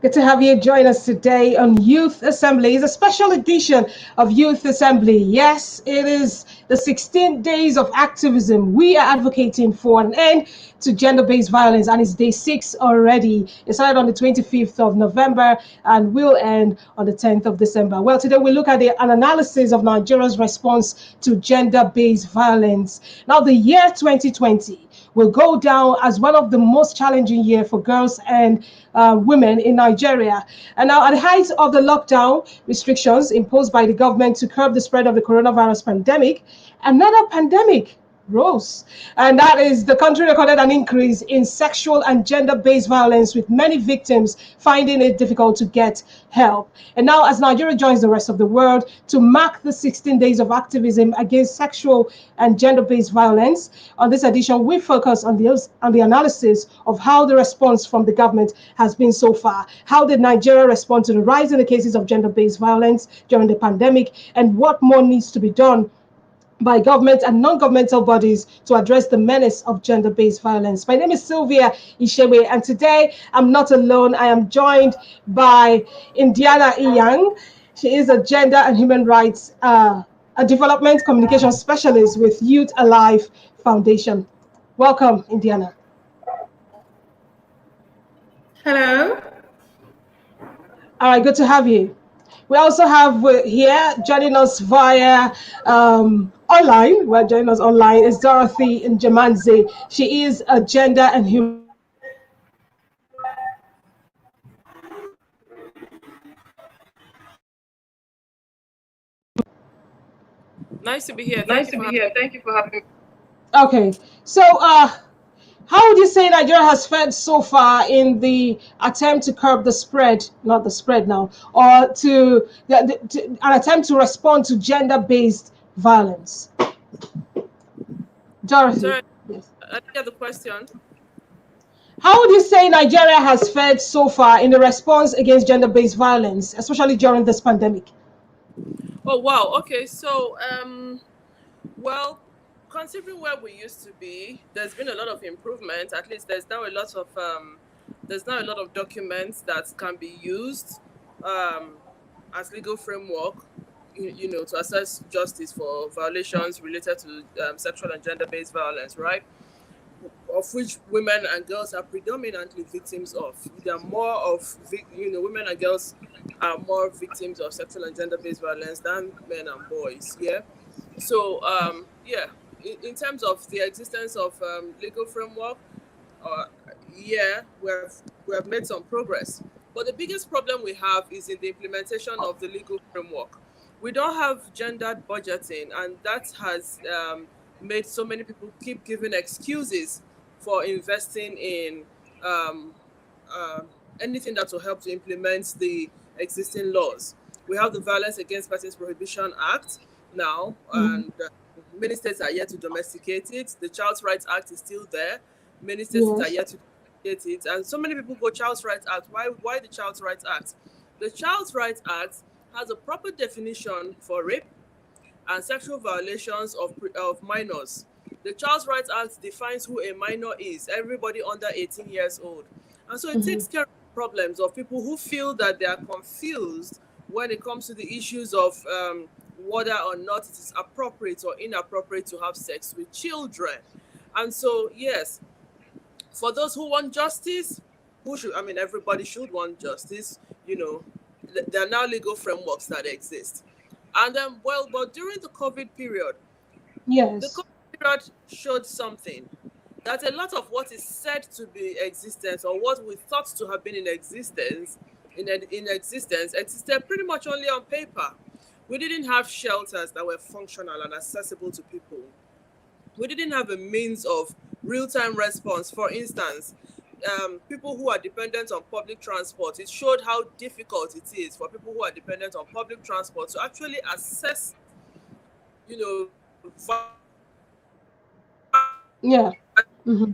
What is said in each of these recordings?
Good to have you join us today on Youth Assembly. It's a special edition of Youth Assembly. Yes, it is the 16 days of activism. We are advocating for an end to gender-based violence, and it's day 6 already. It started on the 25th of November and will end on the 10th of December. Well, today we look at an analysis of Nigeria's response to gender-based violence. Now, the year 2020 will go down as one of the most challenging years for girls and women in Nigeria. And now, at the height of the lockdown restrictions imposed by the government to curb the spread of the coronavirus pandemic, another pandemic rose. And that is the country recorded an increase in sexual and gender-based violence, with many victims finding it difficult to get help. And now, as Nigeria joins the rest of the world to mark the 16 days of activism against sexual and gender-based violence, on this edition, we focus on the analysis of how the response from the government has been so far. How did Nigeria respond to the rise in the cases of gender-based violence during the pandemic, and what more needs to be done by government and non-governmental bodies to address the menace of gender-based violence? My name is Sylvia Ishewe, and today I'm not alone. I am joined by Indiana Iyang. She is a gender and human rights, a development communication specialist with Youth Alive Foundation. Welcome, Indiana. Hello. All right, good to have you. We also have here joining us via online. Well, joining us online is Dorothy Njamanze. She is a gender and human. Nice to be here. Thank you for having Me. Okay, so how would you say Nigeria has fared so far in the attempt to curb the spread, not the spread now, or an attempt to respond to gender-based violence? Dorothy. Sorry, Yes. I didn't get the question. How would you say Nigeria has fared so far in the response against gender-based violence, especially during this pandemic? Oh, wow. Okay, so, well, considering where we used to be, there's been a lot of improvement. At least there's now a lot of documents that can be used as legal framework, to assess justice for violations related to sexual and gender-based violence, right? Of which women and girls are predominantly victims of. There are more of, women and girls are more victims of sexual and gender-based violence than men and boys. Yeah. So, yeah, in terms of the existence of legal framework, uh, yeah, we have made some progress. But the biggest problem we have is in the implementation of the legal framework. We don't have gendered budgeting, and that has made so many people keep giving excuses for investing in um, uh, anything that will help to implement the existing laws. We have the Violence Against Persons Prohibition Act now, and many states are yet to domesticate it. The Child Rights Act is still there. Many states are Yes. yet to domesticate it. And so many people go, Child Rights Act. Why the Child Rights Act? The Child Rights Act has a proper definition for rape and sexual violations of minors. The Child Rights Act defines who a minor is, everybody under 18 years old. And so it takes care of problems of people who feel that they are confused when it comes to the issues of whether or not it is appropriate or inappropriate to have sex with children. And so, yes, for those who want justice, everybody should want justice, there are now legal frameworks that exist. And then, but during the COVID period, the Yes. COVID period showed something, that a lot of what is said to be existence, or what we thought to have been in existence, existed pretty much only on paper. We didn't have shelters that were functional and accessible to people. We didn't have a means of real-time response. For instance, people who are dependent on public transport, it showed how difficult it is for people who are dependent on public transport to actually assess, you know, Yeah. hmm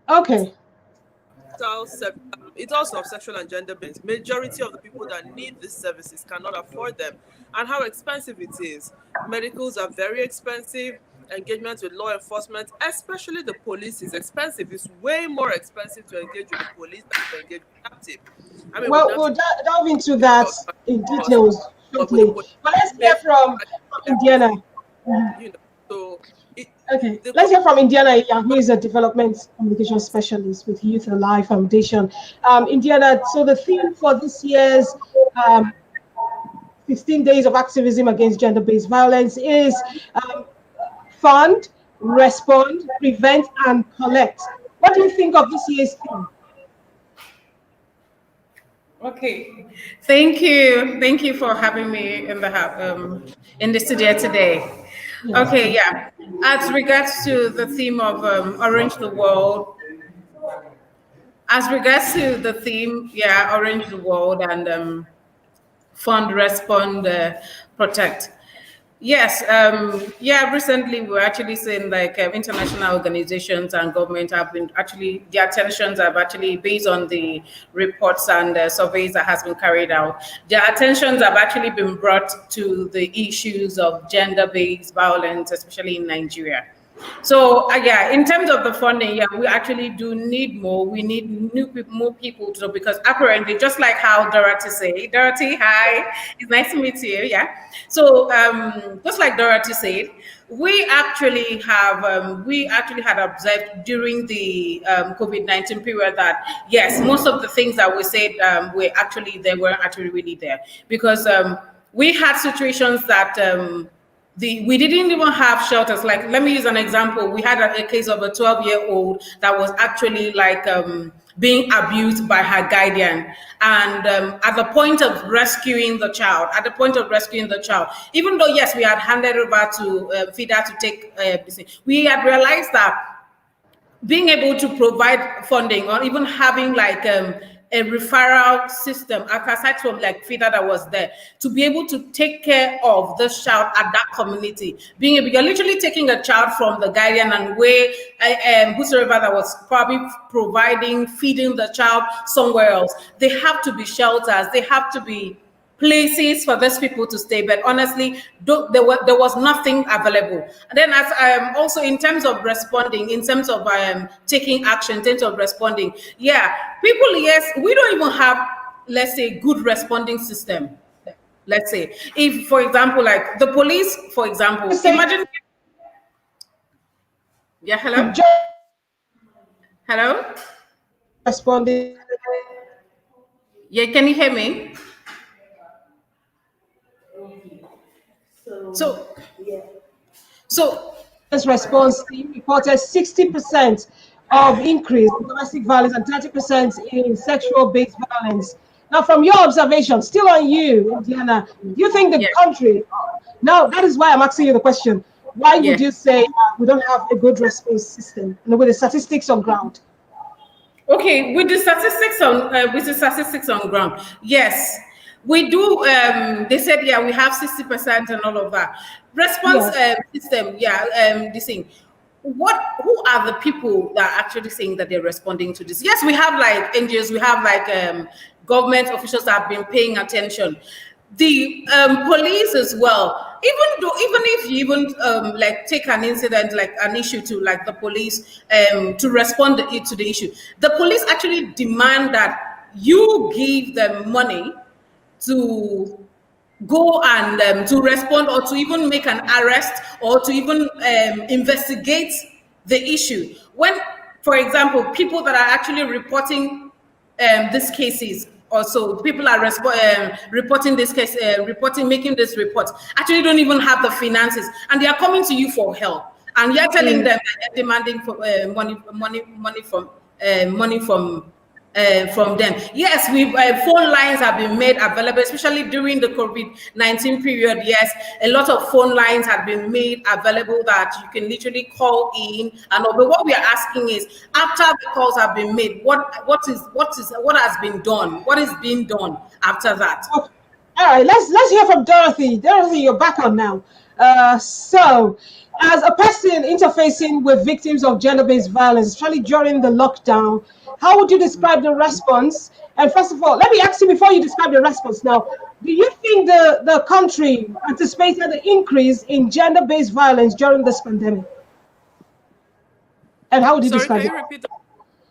Okay. it's also of sexual and gender based. Majority of the people that need these services cannot afford them, and how expensive it is. Medicals are very expensive. engagement with law enforcement, especially the police, is expensive. It's way more expensive to engage with the police than to engage with captive. I mean, we Well, don't we'll delve into that in cost, details but with the shortly. police, But let's pay hear for from Indiana. Mhm. you know. So it, Okay, the let's hear from Indiana Iya, who is a development communication specialist with Youth Alive Foundation. Indiana, so the theme for this year's um, 16 days of activism against gender-based violence is fund, respond, prevent, and collect. What do you think of this year's theme? Okay, thank you. Thank you for having me in the studio today. Yes, Okay, yeah. As regards to the theme of Orange the World, as regards to the theme, yeah, Orange the World and fund, respond, protect. Yes, yeah. Recently, we're actually seeing like international organizations and government have been actually their attentions have actually based on the reports and surveys that has been carried out. Their attentions have actually been brought to the issues of gender-based violence, especially in Nigeria. So yeah, in terms of the funding, yeah, we actually do need more. We need more people to, because apparently, just like how Dorothy said, Dorothy, hi, it's nice to meet you. Yeah. So just like Dorothy said, we actually had observed during the COVID-19 period that yes, most of the things that we said were actually they weren't actually really there because we had situations that. We didn't even have shelters. Like, let me use an example. We had a case of a 12-year-old that was actually like being abused by her guardian. And at the point of rescuing the child, even though, yes, we had handed over to FIDA to take this thing, we had realized that being able to provide funding or even having like a referral system aside from like FIDA that was there to be able to take care of this child at that community. Being able, you're literally taking a child from the guardian and where whosoever that was probably providing, feeding the child somewhere else. They have to be shelters. They have to be places for those people to stay, but honestly there was nothing available. And then as also in terms of responding, in terms of taking action, in terms of responding, yeah, people, yes, we don't even have, let's say, good responding system. Let's say if, for example, like the police, for example, say imagine. Yeah, hello, just hello, responding yeah, can you hear me? So so response team reported 60% of increase in domestic violence and 30% in sexual-based violence. Now, from your observation, still on you, Indiana, do you think the yeah, country, now that is why I'm asking you the question, why yeah. would you say we don't have a good response system, with the statistics on ground? Okay, with the statistics on ground, yes, we do. They said, yeah, we have 60% and all of that. Response Yes. system, yeah. This thing. Who are the people that are actually saying that they're responding to this? Yes, we have like NGOs, we have like government officials that have been paying attention. The police as well, even if you even like take an incident, like an issue to like the police to respond to the issue, the police actually demand that you give them money to go and to respond or to even make an arrest or to even investigate the issue. When, for example, people that are actually reporting these cases, also people are reporting this case, making this report, actually don't even have the finances, and they are coming to you for help, and you're telling them that they're demanding for money from them. Yes, we phone lines have been made available, especially during the COVID-19 period. Yes, a lot of phone lines have been made available that you can literally call in. And but what we are asking is, after the calls have been made, what has been done? What is being done after that? Okay. All right, let's hear from Dorothy. Dorothy, you're back on now. So, as a person interfacing with victims of gender-based violence, especially during the lockdown, how would you describe the response? And first of all, let me ask you before you describe the response now, do you think the country anticipated the increase in gender-based violence during this pandemic? And how would you Sorry, describe can it? you repeat the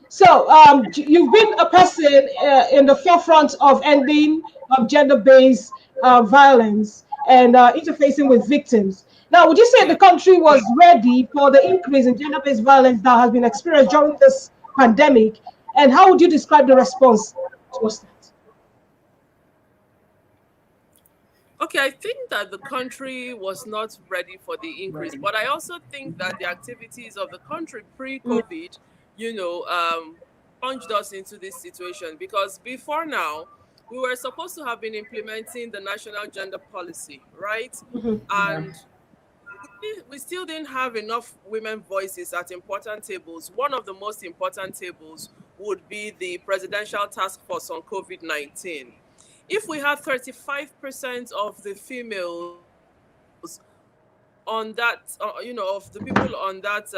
So, you've been a person in the forefront of ending gender-based violence and interfacing with victims. Now, would you say the yeah? country was ready for the increase in gender-based violence that has been experienced during this pandemic? And how would you describe the response towards that? Okay, I think that the country was not ready for the increase, but I also think that the activities of the country Mm, pre-COVID, you know, plunged us into this situation because before now, we were supposed to have been implementing the national gender policy, right? mhm. And we still didn't have enough women voices at important tables. One of the most important tables would be the Presidential Task Force on COVID 19. If we had 35% of the females on that, of the people on that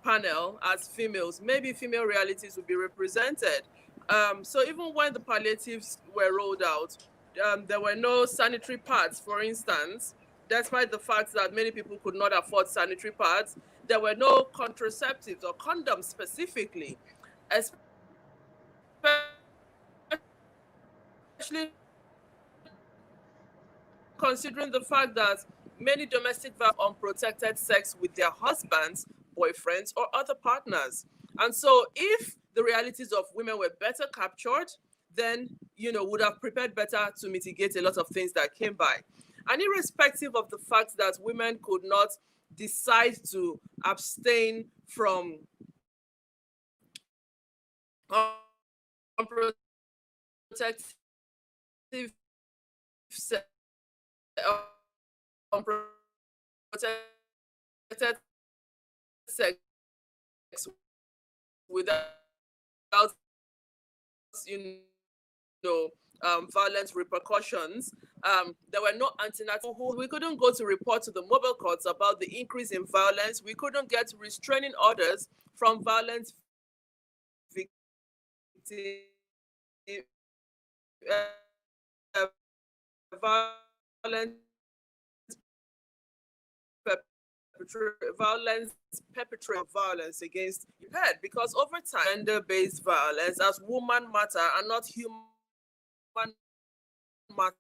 panel as females, maybe female realities would be represented. So even when the palliatives were rolled out, there were no sanitary pads, for instance, despite the fact that many people could not afford sanitary pads. There were no contraceptives or condoms specifically, especially considering the fact that many domestic violence unprotected sex with their husbands, boyfriends, or other partners. And so if the realities of women were better captured, then would have prepared better to mitigate a lot of things that came by. And irrespective of the fact that women could not decide to abstain from unprotected se- unprotected sex without you violent repercussions. There were no antenatal. We couldn't go to report to the mobile courts about the increase in violence. We couldn't get restraining orders from violent victims, violent violence perpetrator violence against impaired because over time gender-based violence as woman matter and not human matter.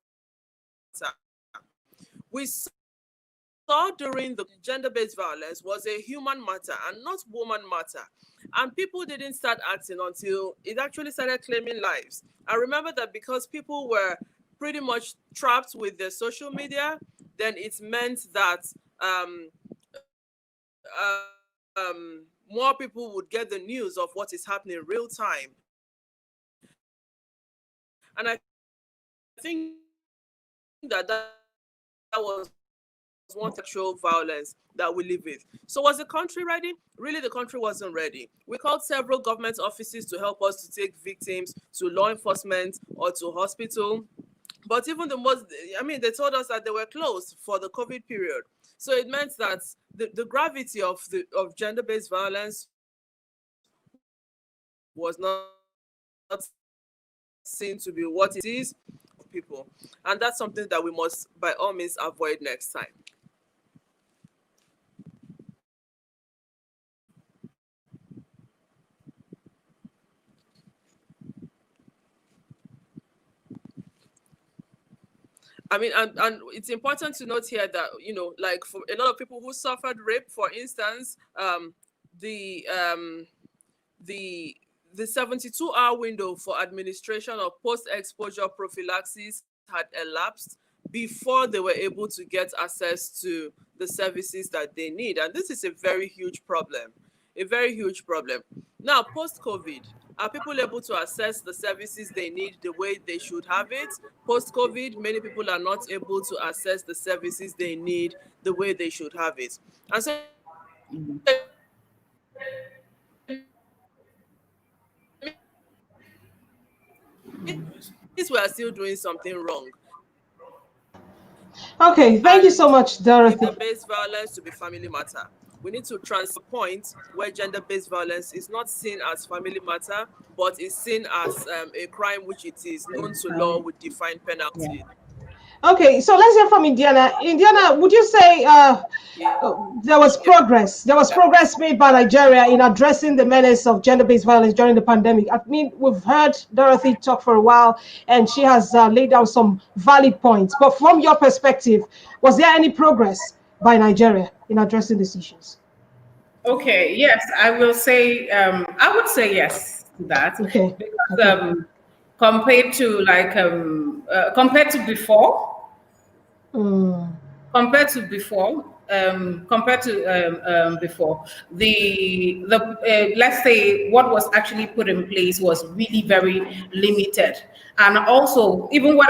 We saw during the gender-based violence was a human matter and not woman matter. And people didn't start acting until it actually started claiming lives. I remember that because people were pretty much trapped with their social media, then it meant that um, more people would get the news of what is happening in real time. And I think that was one sexual violence that we live with. So was the country ready? Really, the country wasn't ready. We called several government offices to help us to take victims to law enforcement or to hospital. But even they told us that they were closed for the COVID period. So it meant that the gravity of gender-based violence was not seen to be what it is people. And that's something that we must by all means avoid next time. I mean, and it's important to note here that like for a lot of people who suffered rape, for instance, the um, the the 72-hour window for administration of post-exposure prophylaxis had elapsed before they were able to get access to the services that they need, and this is a very huge problem, a very huge problem. Now, post-COVID, are people able to access the services they need the way they should have it? Post-COVID, many people are not able to access the services they need the way they should have it. And so means we are still doing something wrong. Okay, thank you and so much, Dorothy. gender-based violence to be family matter. We need to transfer point where gender-based violence is not seen as family matter, but is seen as a crime which it is known to law with defined Yeah. penalty. Okay, so let's hear from Indiana. Indiana, would you say Yeah. there was progress? There was progress made by Nigeria in addressing the menace of gender-based violence during the pandemic. I mean, we've heard Dorothy talk for a while, and she has laid down some valid points. But from your perspective, was there any progress by Nigeria in addressing these issues? Okay, yes, I will say, I would say yes to that Okay, because okay. compared to before, Mm, compared to before compared to before the let's say what was actually put in place was really very limited, and also even what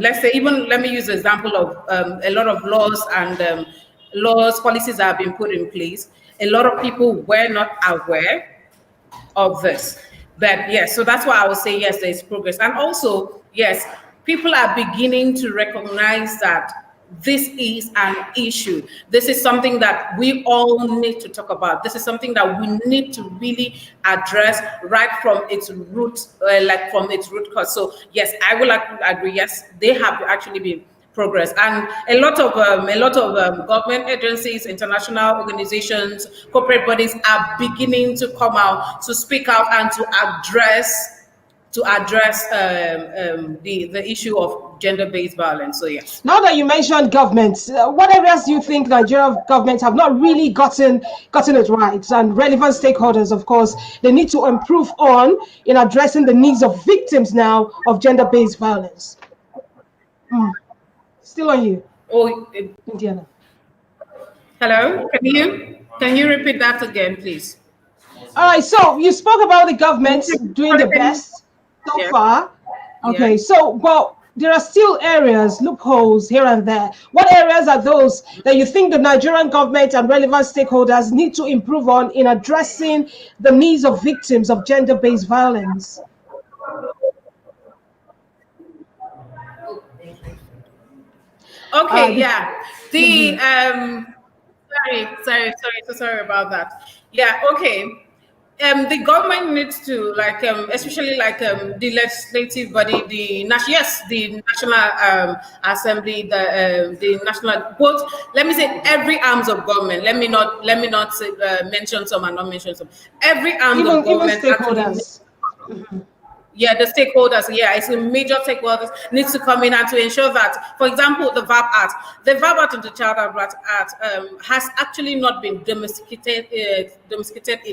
let's say, even let me use the example of a lot of laws and laws policies that have been put in place. A lot of people were not aware of this. But yes, so that's why I would say yes, there is progress. And also, yes, people are beginning to recognize that this is an issue. This is something that we all need to talk about. This is something that we need to really address right from its root, like from its root cause. So yes, I will agree. Yes, they have actually been progress, and a lot of government agencies, international organizations, corporate bodies are beginning to come out to speak out and to address the issue of gender-based violence. So yes. Now that you mentioned governments, what areas do you think Nigerian governments have not really gotten it right? And relevant stakeholders, of course, they need to improve on in addressing the needs of victims now of gender-based violence. Mm. Still on you, Oh, Indiana. hello. Can you repeat that again, please? All right, so you spoke about the government doing the best so Yeah. far. Yeah. Okay, so but there are still areas, loopholes here and there. What areas are those that you think the Nigerian government and relevant stakeholders need to improve on in addressing the needs of victims of gender-based violence? Okay. The, Yeah. The mhm. sorry, so sorry about that. Yeah. Okay. The government needs to, like, especially like the legislative body, the national assembly, the national, both. Let me say every arms of government. Let me not say, mention some and not mention some. Every arms of Even government actually, stakeholders. yeah, the stakeholders, yeah, it's a major stakeholders needs to come in and to ensure that, for example, the VAP Act and the Child Abuse Act has actually not been domesticated in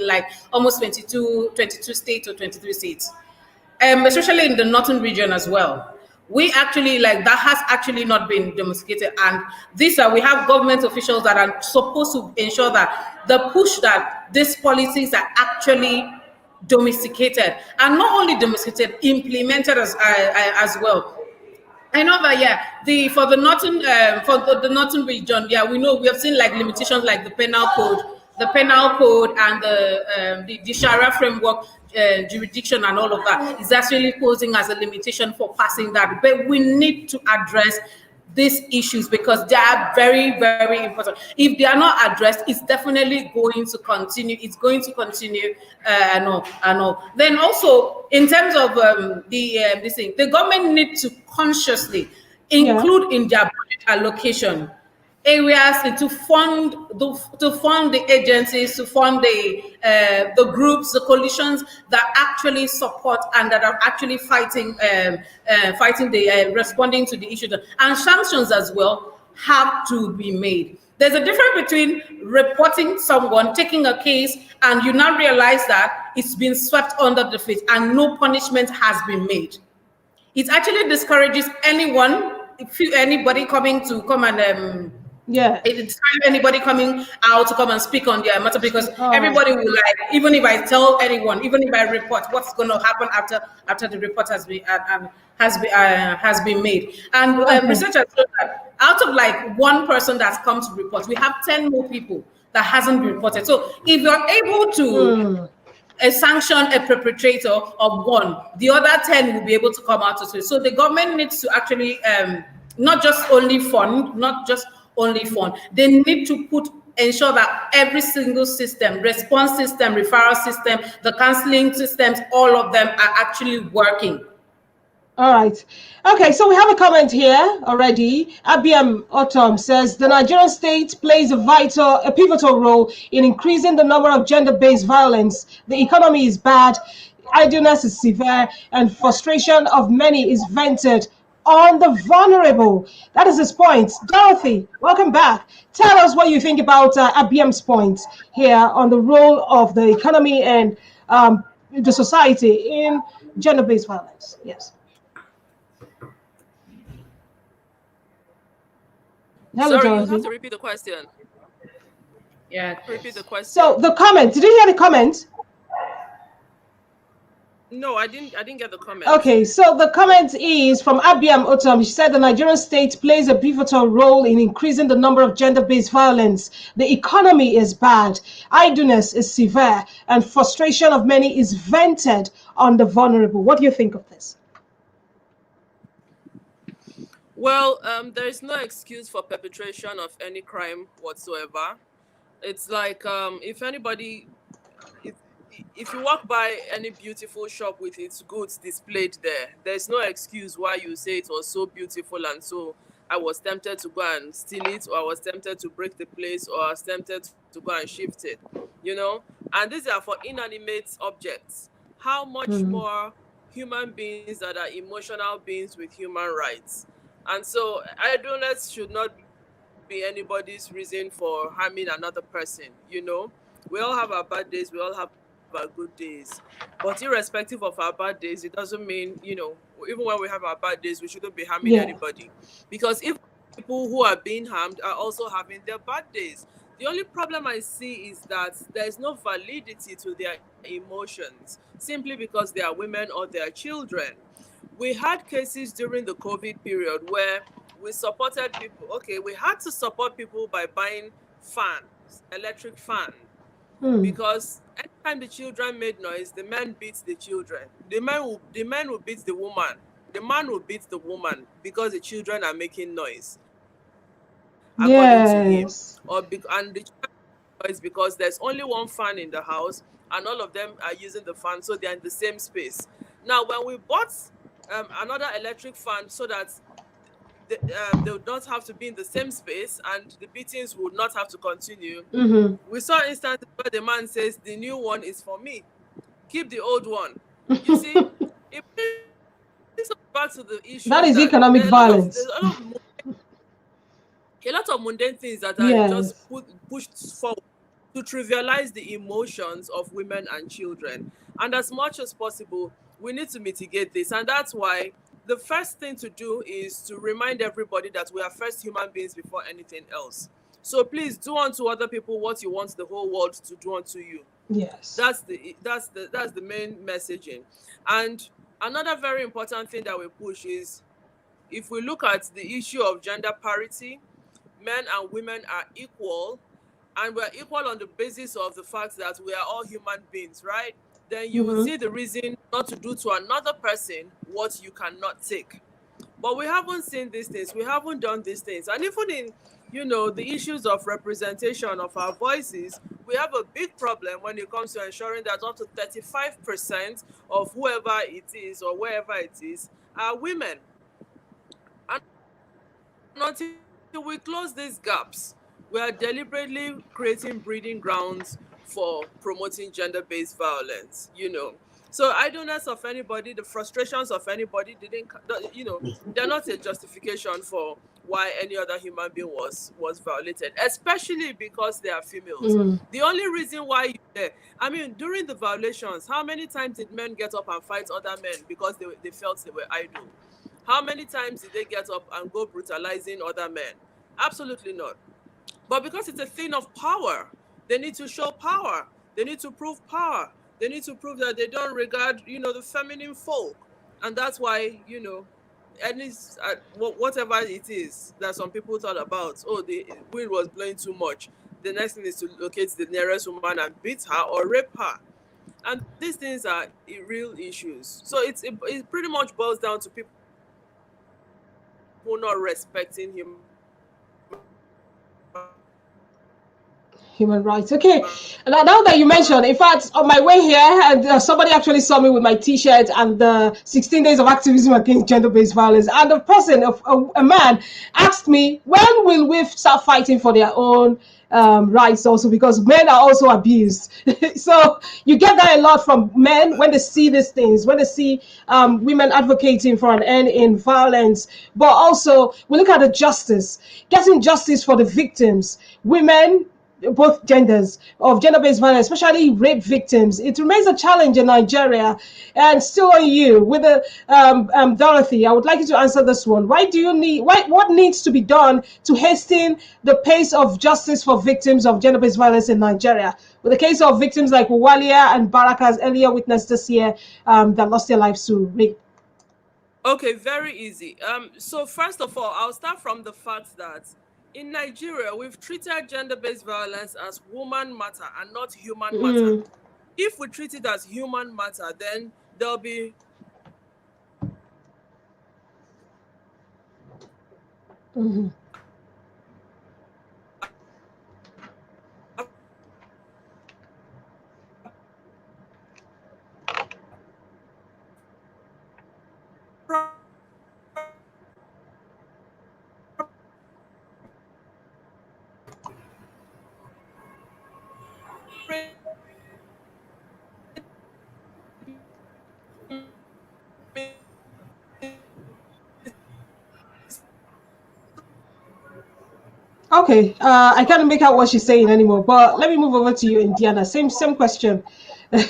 like almost 22 states or 23 states, especially in the northern region as well. We actually, like, that has actually not been domesticated, and we have government officials that are supposed to ensure that the push that these policies are actually domesticated, and not only domesticated, implemented as well. I know that, yeah. The northern region, yeah, we know we have seen like limitations like the penal code, and the Sharia framework, jurisdiction, and all of that is actually posing as a limitation for passing that. But we need to address these issues because they are very, very important. If they are not addressed, it's definitely going to continue. It's going to continue. I know. Then also in terms of this thing, the government needs to consciously Yeah. include in their budget allocation areas to fund the agencies, to fund the groups, the coalitions that actually support and that are actually fighting the responding to the issue, and sanctions as well have to be made. There's a difference between reporting someone, taking a case, and you now realize that it's been swept under the feet and no punishment has been made. It actually discourages anybody coming to come and Yeah. it's anybody coming out to come and speak on their matter, because Oh, everybody will, like, even if I tell anyone, even if I report, what's going to happen after the report has been made. And okay. research has shown that out of like one person that's come to report, we have 10 more people that hasn't been reported. So if you're able to Mm. sanction a perpetrator of one, the other 10 will be able to come out to it. So the government needs to actually not just only fun, not just only fun. They need to ensure that every single system, response system, referral system, the counseling systems, all of them are actually working. All right. Okay, so we have a comment here already. Abiam Autumn says the Nigerian state plays a pivotal role in increasing the number of gender-based violence. The economy is bad, idleness is severe, and frustration of many is vented on the vulnerable. That is his point. Dorothy, welcome back. Tell us what you think about Abiam's point here on the role of the economy and the society in gender-based violence. Yes. Hello, Sorry, you Dorothy. have to repeat the question. Yeah. Repeat the question. So the comment, did you hear the comment? No, I didn't get the comment. Okay, so the comment is from Abiam Otom. She said the Nigerian state plays a pivotal role in increasing the number of gender-based violence. The economy is bad, idleness is severe, and frustration of many is vented on the vulnerable. What do you think of this? Well, there is no excuse for perpetration of any crime whatsoever. It's like if anybody, if you walk by any beautiful shop with its goods displayed there, there's no excuse why you say it was so beautiful and so I was tempted to go and steal it, or I was tempted to break the place, or I was tempted to go and shift it, you know? And these are for inanimate objects. How much more human beings that are emotional beings with human rights? And so idleness should not be anybody's reason for harming another person, you know? We all have our bad days, we all have our good days. But irrespective of our bad days, it doesn't mean, you know, even when we have our bad days, we shouldn't be harming anybody. Because if people who are being harmed are also having their bad days, the only problem I see is that there is no validity to their emotions simply because they are women or they are children. We had cases during the COVID period where we supported people. Okay, we had to support people by buying fans, electric fan, because anytime the children made noise, the men beat the children. The man will beat the woman. The man will beat the woman because the children are making noise, according to him. And the noise because there's only one fan in the house and all of them are using the fan, so they're in the same space. Now, when we bought another electric fan so that they would not have to be in the same space and the beatings would not have to continue, we saw instances where the man says, the new one is for me, keep the old one. You see, it brings us back to the issue that is economic violence. A lot of mundane things that are just pushed forward to trivialize the emotions of women and children. And as much as possible, we need to mitigate this. And that's why the first thing to do is to remind everybody that we are first human beings before anything else. So please do unto other people what you want the whole world to do unto you. Yes. That's the main messaging. And another very important thing that we push is, if we look at the issue of gender parity, men and women are equal, and we're equal on the basis of the fact that we are all human beings, right? Then you will see the reason not to do to another person what you cannot take. But we haven't seen these things. We haven't done these things. And even in, you know, the issues of representation of our voices, we have a big problem when it comes to ensuring that up to 35% of whoever it is or wherever it is are women. And until we close these gaps, we are deliberately creating breeding grounds for promoting gender-based violence, you know. So idleness of anybody, the frustrations of anybody they're not a justification for why any other human being was violated, especially because they are females. The only reason why during the violations, how many times did men get up and fight other men because they felt they were idle? How many times did they get up and go brutalizing other men? Absolutely not. But because it's a thing of power, they need to show power. They need to prove power. They need to prove that they don't regard, the feminine folk. And that's why, whatever it is that some people thought about, the wind was blowing too much. The next thing is to locate the nearest woman and beat her or rape her. And these things are real issues. So it pretty much boils down to people people not respecting human rights. Okay, now that you mentioned, in fact, on my way here, and somebody actually saw me with my T-shirt and the 16 days of activism against gender-based violence, and the person, a man, asked me, when will we start fighting for their own rights also, because men are also abused. So you get that a lot from men when they see these things, when they see women advocating for an end in violence. But also we look at the justice, getting justice for the victims, women, both genders, of gender-based violence, especially rape victims. It remains a challenge in Nigeria. And still on you with the Dorothy, I would like you to answer this one. What needs to be done to hasten the pace of justice for victims of gender-based violence in Nigeria? With the case of victims like Walia and Baraka's earlier witness this year that lost their lives to rape. Okay, very easy. So first of all, I'll start from the fact that in Nigeria, we've treated gender-based violence as woman matter and not human matter. If we treat it as human matter, then there'll be Okay, I can't make out what she's saying anymore, but let me move over to you, Indiana. Same question.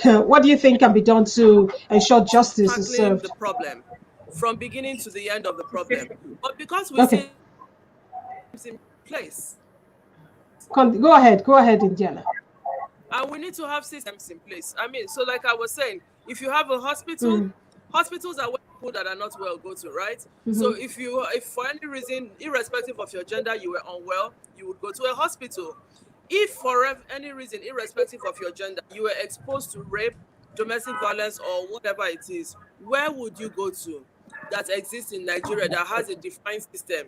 What do you think can be done to ensure justice is tackling served? the problem from beginning to the end of the problem. But because we see it in place, Go ahead, Indiana. and we need to have systems in place. I mean, so like I was saying, if you have a hospital, hospitals are where people that are not well go to, right? So if for any reason, irrespective of your gender, you were unwell, you would go to a hospital. If for any reason, irrespective of your gender, you were exposed to rape, domestic violence, or whatever it is, where would you go to that exists in Nigeria that has a defined system?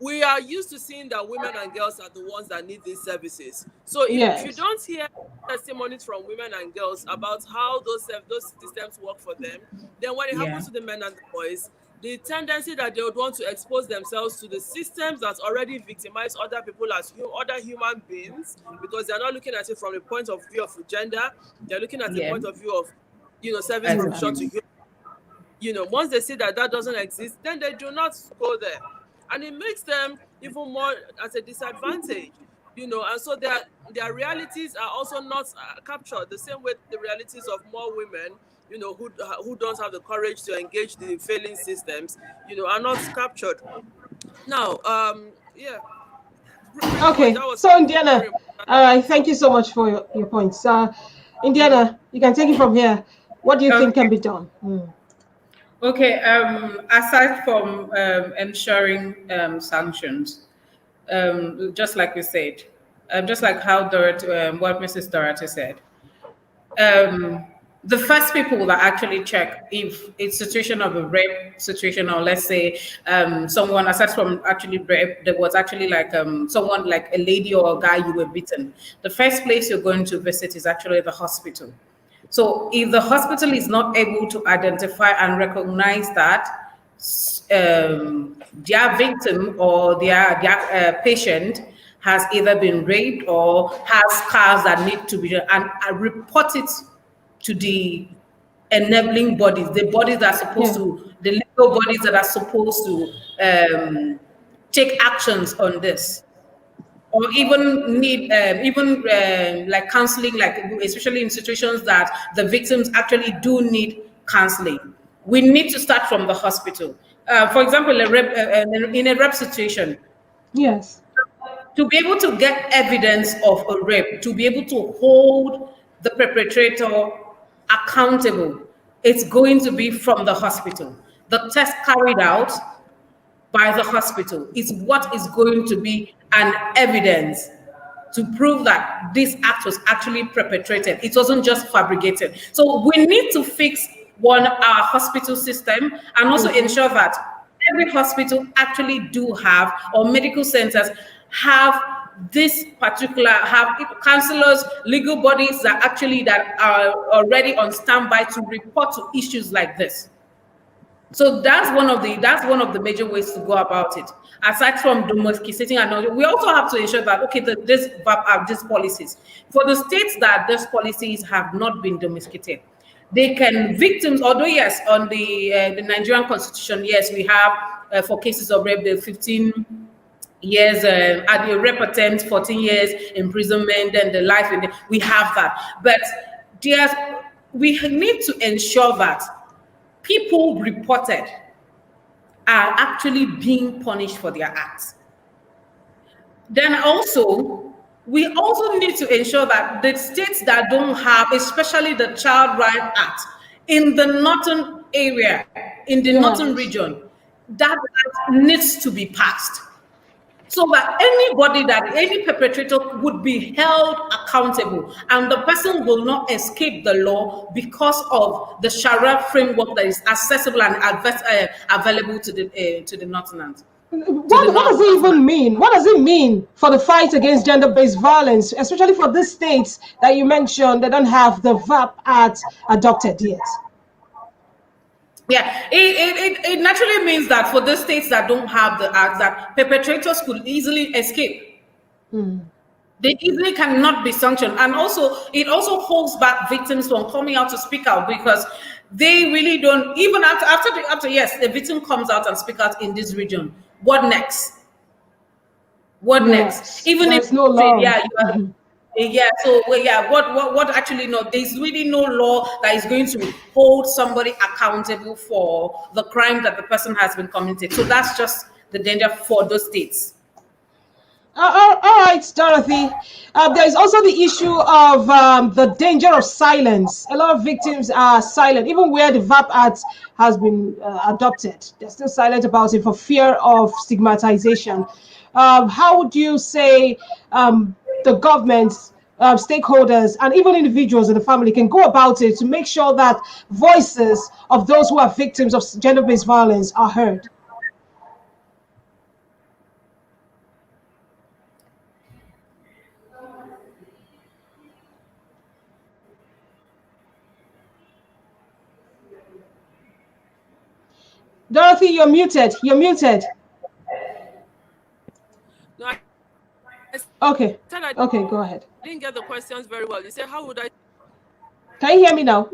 We are used to seeing that women and girls are the ones that need these services. So if you don't hear testimonies from women and girls about how those systems work for them, then when it happens to the men and the boys, the tendency that they would want to expose themselves to the systems that already victimize other people as other human beings, because they're not looking at it from the point of view of gender, they're looking at the point of view of, service provision to human. Once they see that doesn't exist, then they do not go there. And it makes them even more at a disadvantage, and so their realities are also not captured the same way the realities of more women, who don't have the courage to engage the failing systems, are not captured. Now, Okay, so Indiana, all right, thank you so much for your points. Indiana, you can take it from here. What do you think can be done? Okay, aside from ensuring sanctions, just like you said, just like how what Mrs. Dorothy said, the first people that actually check if it's a situation of a rape situation, or let's say someone, aside from actually rape, there was actually like someone like a lady or a guy you were beaten, the first place you're going to visit is actually the hospital. So if the hospital is not able to identify and recognize that their victim or their patient has either been raped or has scars that need to be, and report it to the enabling bodies, the bodies that are supposed to, the legal bodies that are supposed to take actions on this, or even need like counseling, like especially in situations that the victims actually do need counseling. We need to start from the hospital. For example, in a rape situation, to be able to get evidence of a rape, to be able to hold the perpetrator accountable, it's going to be from the hospital. The test carried out by the hospital is what is going to be an evidence to prove that this act was actually perpetrated. It wasn't just fabricated. So we need to fix our hospital system, and also ensure that every hospital actually do have, or medical centers have this particular, have counselors, legal bodies that actually that are already on standby to report to issues like this. So that's one of the major ways to go about it. Aside from domesticating and all, we also have to ensure that okay, this these policies for the states that these policies have not been domesticated, they can victims. Although yes, on the Nigerian constitution, yes, we have for cases of rape the 15 years, at the rape attempt 14 years imprisonment, and the life. We have that, but there's we need to ensure that people reported are actually being punished for their acts. Then also, we also need to ensure that the states that don't have, especially the Child Right Act, in the northern area, in the northern Yes. region, that act needs to be passed so that any perpetrator would be held accountable and the person will not escape the law because of the Sharia framework that is accessible and available to the Northerners. To the What does it Northerners. even mean? What does it mean for the fight against gender-based violence, especially for these states that you mentioned that don't have the VAP Act adopted yet? Yeah, it naturally means that for the states that don't have the act, that perpetrators could easily escape. They easily cannot be sanctioned, and also it also holds back victims from coming out to speak out because they really don't. Even after yes, the victim comes out and speak out in this region. What next? What next? Yes, Even if there's no you say, law. yeah, you are, yeah, so well, yeah, what actually no, there's really no law that is going to hold somebody accountable for the crime that the person has been committed. So that's just the danger for those states. All right, Dorothy. There is also the issue of the danger of silence. A lot of victims are silent, even where the VAP Act has been adopted. They're still silent about it for fear of stigmatization. How would you say the government, stakeholders, and even individuals in the family can go about it to make sure that voices of those who are victims of gender-based violence are heard? Dorothy, you're muted. You're muted. No, I Okay. said I Okay, go ahead. didn't get the questions very well. You said how would I? Can you hear me now?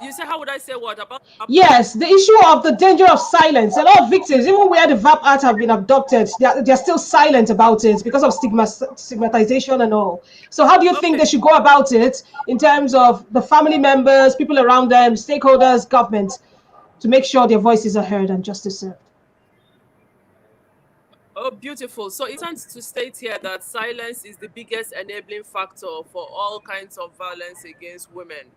You said how would I say what about? Yes, the issue of the danger of silence. A lot of victims, even where the VAP Act have been adopted, they're still silent about it because of stigmatization and all. So how do you think Okay, they should go about it in terms of the family members, people around them, stakeholders, government, to make sure their voices are heard and justice served? oh, beautiful. So it's important to state here that silence is the biggest enabling factor for all kinds of violence against women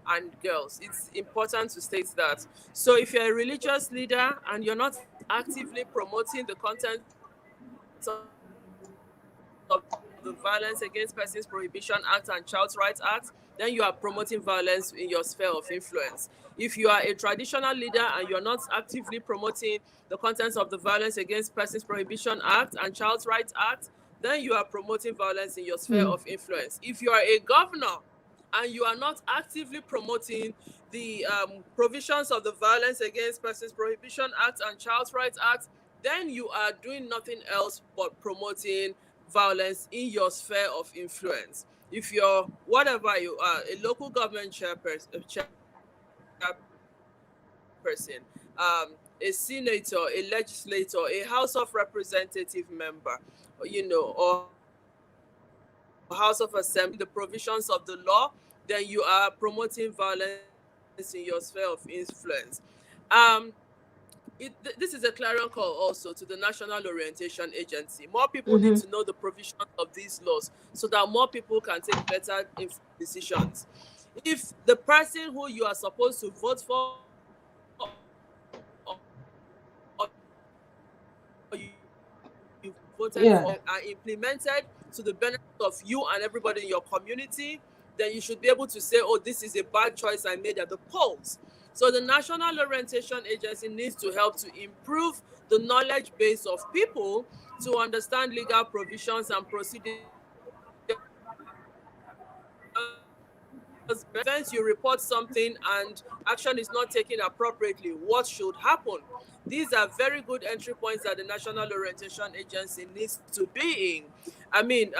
and girls. It's important to state that. So if you're a religious leader and you're not actively promoting the content of the Violence Against Persons Prohibition Act and Child Rights Act, then you are promoting violence in your sphere of influence. If you are a traditional leader and you're not actively promoting the contents of the Violence Against Persons Prohibition Act and Child Rights Act, then you are promoting violence in your sphere of influence. If you are a governor and you are not actively promoting the provisions of the Violence Against Persons Prohibition Act and Child Rights Act, then you are doing nothing else but promoting violence in your sphere of influence. If you're whatever you are, a local government chairperson, a senator, a legislator, a House of Representative member, or House of Assembly, the provisions of the law, then you are promoting violence in your sphere of influence. Um, this is a clarion call also to the National Orientation Agency. More people need to know the provisions of these laws so that more people can take better decisions. If the person who you are supposed to vote for or you voted Yeah. for are implemented to the benefit of you and everybody in your community, then you should be able to say, oh, this is a bad choice I made at the polls. So the National Orientation Agency needs to help to improve the knowledge base of people to understand legal provisions and procedures. Once you report something and action is not taken appropriately, what should happen? These are very good entry points that the National Orientation Agency needs to be in. I mean,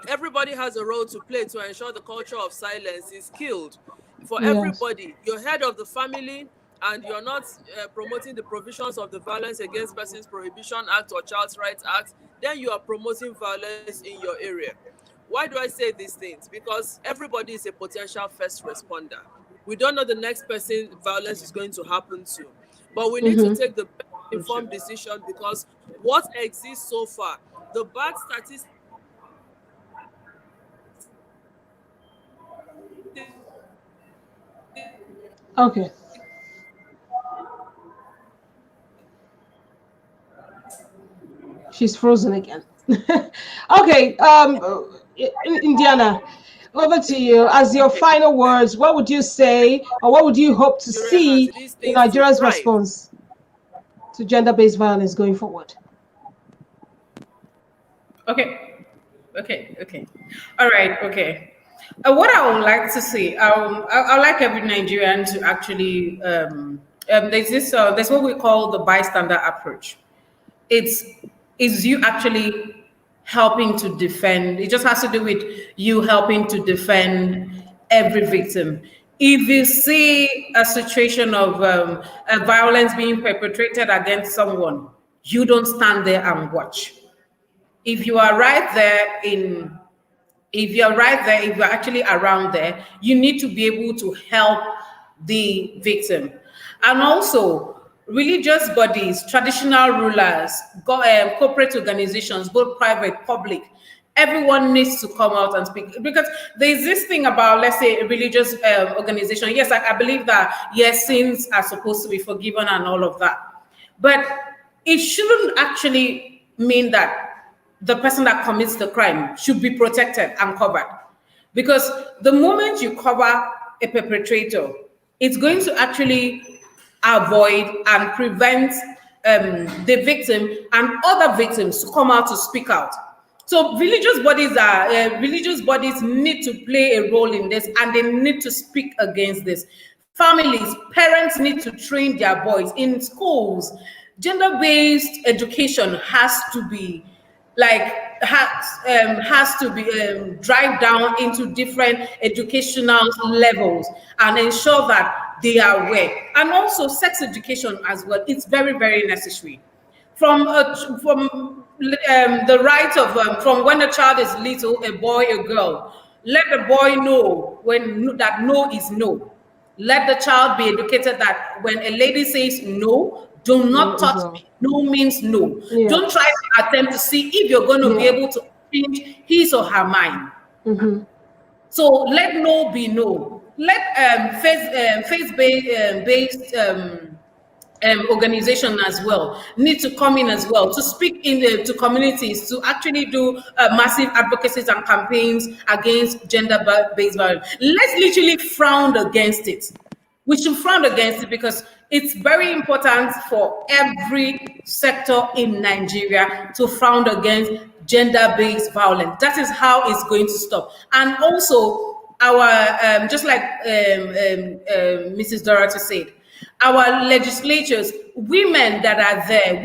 everybody has a role to play to ensure the culture of silence is killed. For Yes. everybody, you're head of the family and you're not promoting the provisions of the Violence Against Persons Prohibition Act or Child Rights Act, then you are promoting violence in your area. Why do I say these things? Because everybody is a potential first responder. We don't know the next person violence is going to happen to, but we need to Mm-hmm. take the best informed decision, because what exists so far, the bad statistics Okay. She's frozen again. Okay. Indiana, over to you. As your final words, what would you say, or what would you hope to Nigeria has see these in things to Nigeria's thrive. response to gender-based violence going forward? Okay, okay. All right, okay. What I would like to see, I like every Nigerian to actually, there's what we call the bystander approach. It's is you actually helping to defend. It just has to do with you helping to defend every victim. If you see a situation of a violence being perpetrated against someone, you don't stand there and watch. If you are right there in if you're right there, if you're actually around there, you need to be able to help the victim. And also, religious bodies, traditional rulers, corporate organizations, both private, public, everyone needs to come out and speak, because there's this thing about, let's say, a religious organization. Yes, I believe that, yes, sins are supposed to be forgiven and all of that, but it shouldn't actually mean that the person that commits the crime should be protected and covered. Because the moment you cover a perpetrator, it's going to actually avoid and prevent the victim and other victims to come out to speak out. So religious bodies need to play a role in this, and they need to speak against this. Families, parents need to train their boys in schools. Gender-based education like has to be drive down into different educational levels and ensure that they are aware. And also sex education as well. It's very, very necessary. From the right of from when a child is little, a boy, a girl, let the boy know when that no is no. Let the child be educated that when a lady says no, do No, not as touch well. me. No means no. Yeah. Don't try to attempt to see if you're going to be Yeah. able to change his or her mind. Mm-hmm. So let no be no. Let based organization as well need to come in as well to speak to communities, to actually do massive advocacies and campaigns against gender-based violence. Let's literally frown against it. We should frown against it, because it's very important for every sector in Nigeria to frown against gender-based violence. That is how it's going to stop. And also, our just like Mrs. Dorothy said, our legislatures, women are there.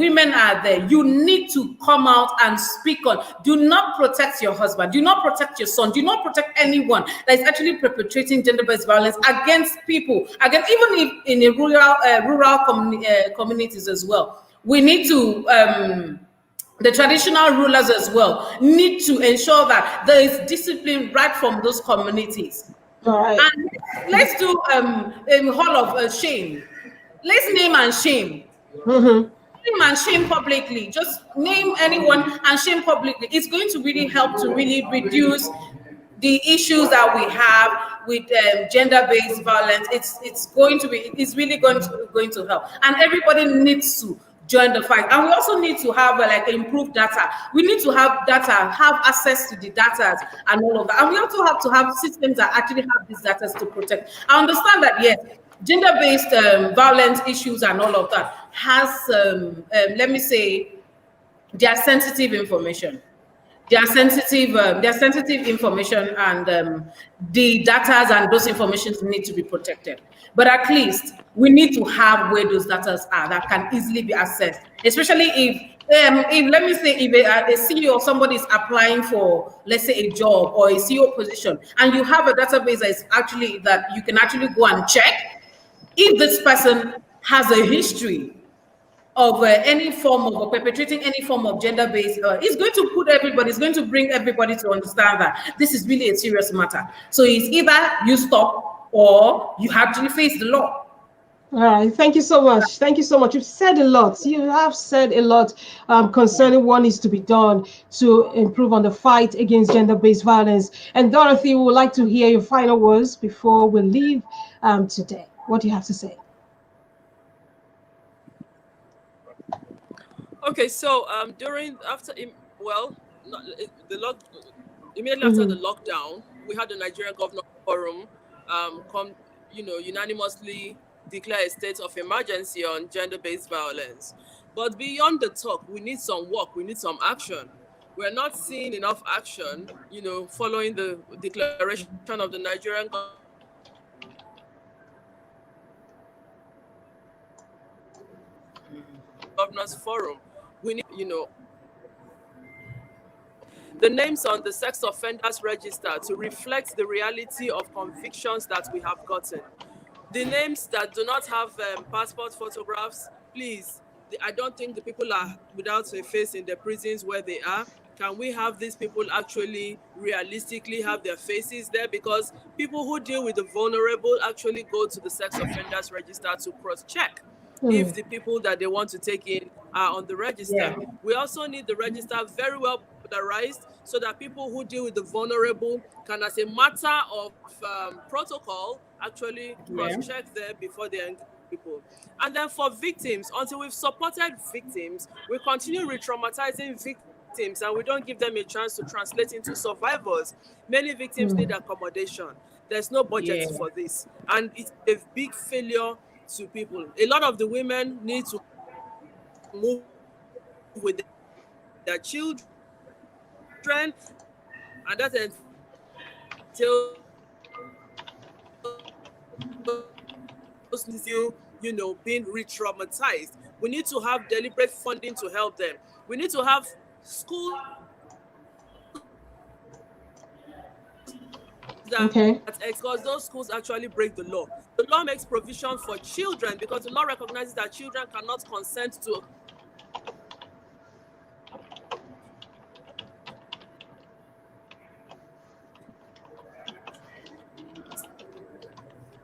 You need to come out and speak on. Do not protect your husband. Do not protect your son. Do not protect anyone that is actually perpetrating gender-based violence against people. Again, even if in a rural communities as well, we need to. The traditional rulers as well need to ensure that there is discipline right from those communities. All right. And let's do a hall of shame. Let's name and shame. Mm-hmm. Name and shame publicly. Just name anyone and shame publicly. It's going to really help to really reduce the issues that we have with gender-based violence. It's really going to help, and everybody needs to join the fight. And we also need to have like improved data. We need to have data, have access to the data and all of that. And we also have to have systems that actually have these data to protect. I understand that, yes, gender-based violence issues and all of that has, let me say, they are sensitive information. They are sensitive information, and the data and those informations need to be protected. But at least we need to have where those data are that can easily be accessed, especially if let me say, if a CEO or somebody is applying for, let's say, a job or a CEO position, and you have a database that is actually that you can actually go and check if this person has a history of any form of perpetrating any form of gender-based, it's going to put everybody, it's going to bring everybody to understand that this is really a serious matter. So it's either you stop or you actually face the law. All right, thank you so much. Thank you so much. You've said a lot. You have said a lot concerning what needs to be done to improve on the fight against gender-based violence. And Dorothy, we would like to hear your final words before we leave today. What do you have to say? Okay, so during after well, not, the lock immediately after the lockdown, we had the Nigerian Governor Forum come, unanimously declare a state of emergency on gender-based violence. But beyond the talk, we need some work. We need some action. We're not seeing enough action, following the declaration of the Nigerian Governors Forum. We need, the names on the sex offenders register to reflect the reality of convictions that we have gotten. The names that do not have passport photographs, please, I don't think the people are without a face in the prisons where they are. Can we have these people actually realistically have their faces there? Because people who deal with the vulnerable actually go to the sex offenders register to cross-check if the people that they want to take in are on the register. Yeah. We also need the register very well popularized so that people who deal with the vulnerable can, as a matter of protocol, actually Yeah. cross-check there before they engage people. And then for victims, until we've supported victims, we continue re-traumatizing victims and we don't give them a chance to translate into survivors. Many victims need accommodation. There's no budget Yeah. for this. And it's a big failure to people. A lot of the women need to move with their children, and that entails being re-traumatized. We need to have deliberate funding to help them. We need to have schools that, Okay. because those schools actually break the law. The law makes provision for children because the law recognizes that children cannot consent to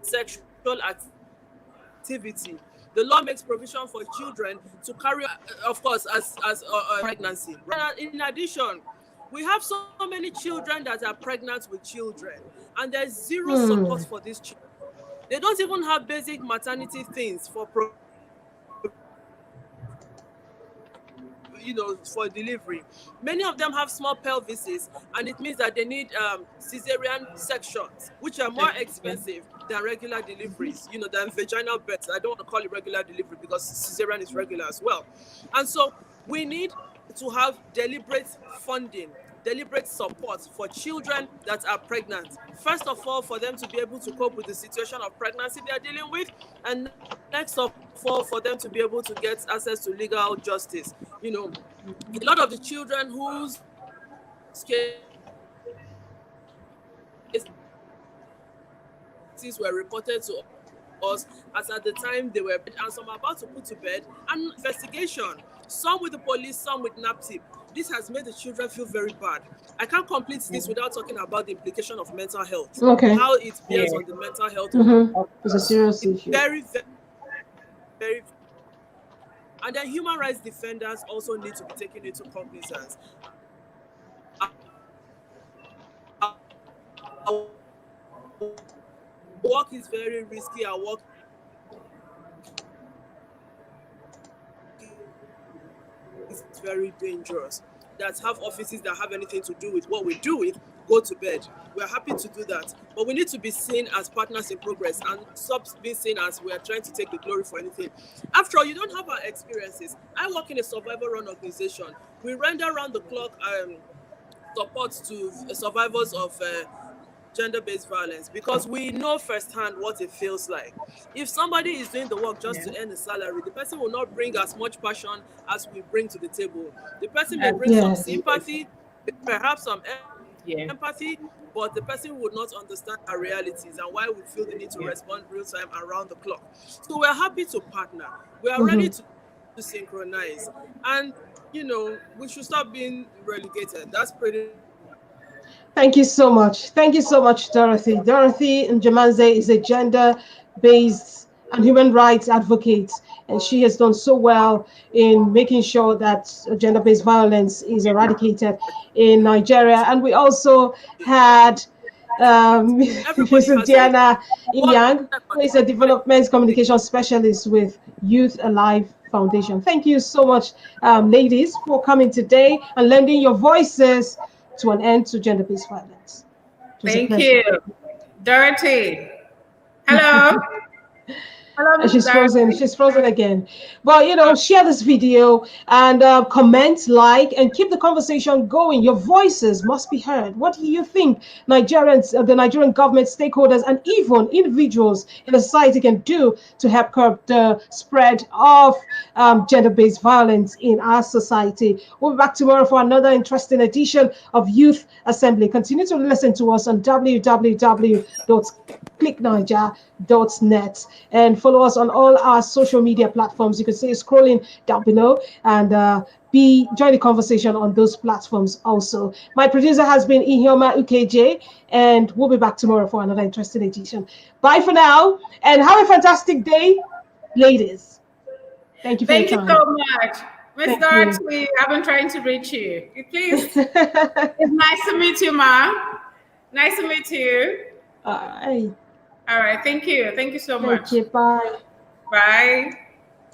sexual activity. The law makes provision for children to carry, of course, as pregnancy. In addition, we have so many children that are pregnant with children, and there's zero support for these children. They don't even have basic maternity things for delivery. Many of them have small pelvises, and it means that they need cesarean sections, which are more expensive than regular deliveries, than vaginal births. I don't want to call it regular delivery because cesarean is regular as well. And so we need to have deliberate funding, deliberate support for children that are pregnant. First of all, for them to be able to cope with the situation of pregnancy they are dealing with, and next of all, for them to be able to get access to legal justice. A lot of the children whose cases were reported to us as at the time they were, and some are about to put to bed, and investigation, some with the police, some with NAPTIP. This has made the children feel very bad. I can't complete this without talking about the implication of mental health, Okay. how it bears Yeah. on the mental health of the It's a serious it's issue. very, very, very. And then human rights defenders also need to be taken into cognizance. Our work is very risky. Our work very dangerous, that have offices that have anything to do with what we do with, go to bed. We're happy to do that. But we need to be seen as partners in progress and stop being seen as we are trying to take the glory for anything. After all, you don't have our experiences. I work in a survivor run organization. We render round the clock support to survivors of gender-based violence because we know firsthand what it feels like. If somebody is doing the work just Yeah. to earn a salary, the person will not bring as much passion as we bring to the table. The person may bring some Yes. sympathy, perhaps some Yeah. empathy, but the person would not understand our realities and why we feel the need to Yeah. respond real time around the clock. So we're happy to partner. We are ready Mhm. to synchronize. And we should stop being relegated. That's pretty Thank you so much. Thank you so much, Dorothy. Dorothy Njamanze is a gender-based and human rights advocate, and she has done so well in making sure that gender-based violence is eradicated in Nigeria. And we also had everybody Mrs. has a Diana what Inyang, who is a development communication specialist with Youth Alive Foundation. Thank you so much, ladies, for coming today and lending your voices to an end to gender-based violence. It was a Thank pleasure. you. Dorothy. Hello. Hello, And Miss she's frozen. Dorothy. She's frozen again. But Uh, share this video and comment, like, and keep the conversation going. Your voices must be heard. What do you think Nigerians, the Nigerian government, stakeholders, and even individuals in the society can do to help curb the spread of gender-based violence in our society? We'll be back tomorrow for another interesting edition of Youth Assembly. Continue to listen to us on www.clickniger.net and follow us on all our social media platforms. You can see it scrolling down below and be join the conversation on those platforms also. My producer has been Ihioma UKJ, and we'll be back tomorrow for another interesting edition. Bye for now, and have a fantastic day, ladies. Thank you for your Thank you so time. much. Miss Thank you. Dorothy, I've been trying to reach you. Please, it's nice to meet you, Ma. Nice to meet you. All right. All right. Thank you. Thank you so Thank much. you. Bye. Bye.